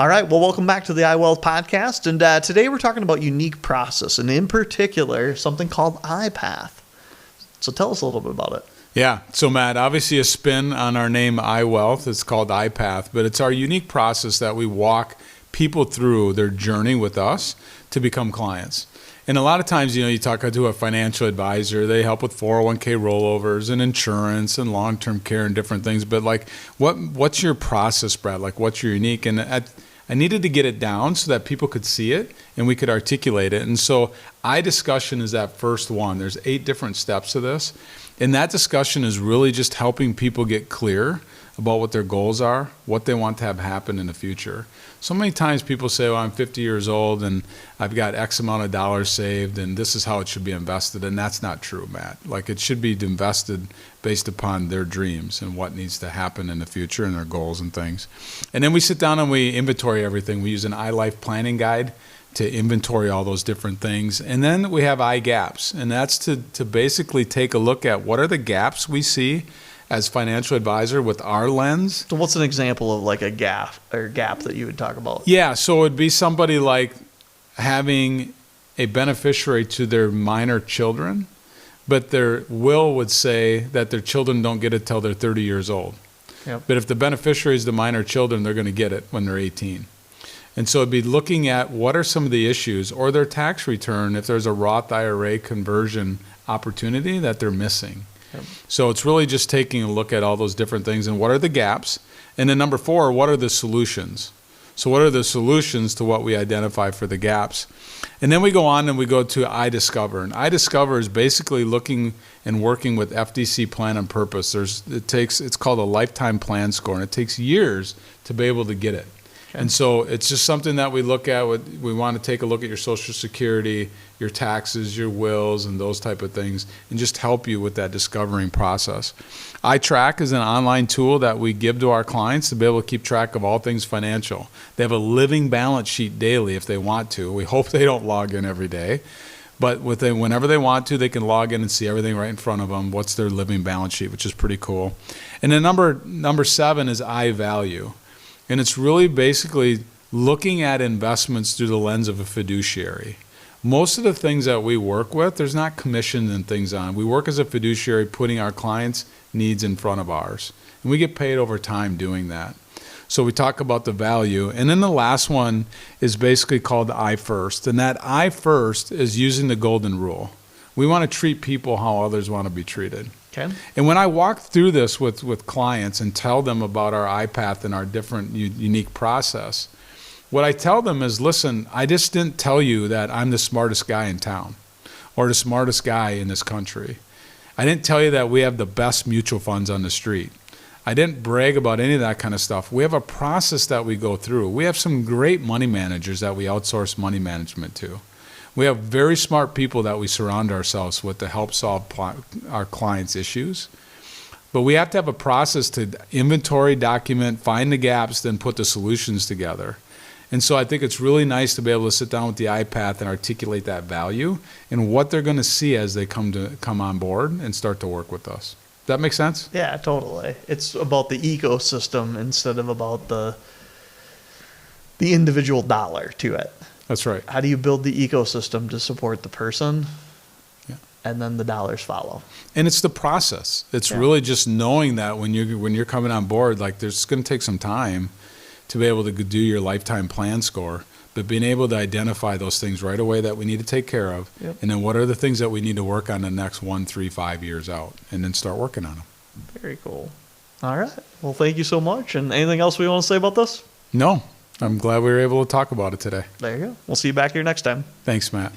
All right. Well, welcome back to the iWealth podcast. And today we're talking about unique process, and in particular, something called iPath. So tell us a little bit about it. Yeah. So Matt, obviously a spin on our name iWealth. It's called iPath, but it's our unique process that we walk people through their journey with us to become clients. And a lot of times, you talk to a financial advisor, they help with 401k rollovers and insurance and long-term care and different things. But what's your process, Brad? What's your unique? And I needed to get it down so that people could see it and we could articulate it. And so iDiscussion is that first one. There's 8 different steps to this. And that discussion is really just helping people get clear about what their goals are, what they want to have happen in the future. So many times people say, well, I'm 50 years old and I've got X amount of dollars saved and this is how it should be invested. And that's not true, Matt. It should be invested based upon their dreams and what needs to happen in the future and their goals and things. And then we sit down and we inventory everything. We use an iLife planning guide to inventory all those different things. And then we have iGaps, and that's to basically take a look at what are the gaps we see as financial advisor with our lens. So what's an example of a gap that you would talk about? Yeah, so it would be somebody like having a beneficiary to their minor children, but their will would say that their children don't get it till they're 30 years old. Yep. But if the beneficiary is the minor children, they're going to get it when they're 18. And so it'd be looking at what are some of the issues or their tax return if there's a Roth IRA conversion opportunity that they're missing. Yep. So it's really just taking a look at all those different things and what are the gaps. And then number 4, what are the solutions? So what are the solutions to what we identify for the gaps? And then we go on and we go to iDiscover. And iDiscover is basically looking and working with FDC Plan and Purpose. It's called a lifetime plan score, and it takes years to be able to get it. And so it's just something that we look at. We want to take a look at your Social Security, your taxes, your wills, and those type of things, and just help you with that discovering process. iTrack is an online tool that we give to our clients to be able to keep track of all things financial. They have a living balance sheet daily if they want to. We hope they don't log in every day. But whenever they want to, they can log in and see everything right in front of them. What's their living balance sheet, which is pretty cool. And then number 7 is iValue. And it's really basically looking at investments through the lens of a fiduciary. Most of the things that we work with, there's not commission and things on. We work as a fiduciary putting our clients' needs in front of ours. And we get paid over time doing that. So we talk about the value. And then the last one is basically called the I First. And that I First is using the golden rule. We want to treat people how others want to be treated. Okay. And when I walk through this with clients and tell them about our iPath and our different unique process, what I tell them is, listen, I just didn't tell you that I'm the smartest guy in town or the smartest guy in this country. I didn't tell you that we have the best mutual funds on the street. I didn't brag about any of that kind of stuff. We have a process that we go through. We have some great money managers that we outsource money management to. We have very smart people that we surround ourselves with to help solve our clients' issues. But we have to have a process to inventory, document, find the gaps, then put the solutions together. And so I think it's really nice to be able to sit down with the iPath and articulate that value and what they're going to see as they come on board and start to work with us. Does that make sense? Yeah, totally. It's about the ecosystem instead of about the individual dollar to it. That's right. How do you build the ecosystem to support the person? Yeah. And then the dollars follow. And it's the process. It's really just knowing that when you're coming on board, there's going to take some time to be able to do your lifetime plan score, but being able to identify those things right away that we need to take care of, and then what are the things that we need to work on the next 1, 3, 5 years out, and then start working on them. Very cool. All right. Well, thank you so much. And anything else we want to say about this? No. I'm glad we were able to talk about it today. There you go. We'll see you back here next time. Thanks, Matt.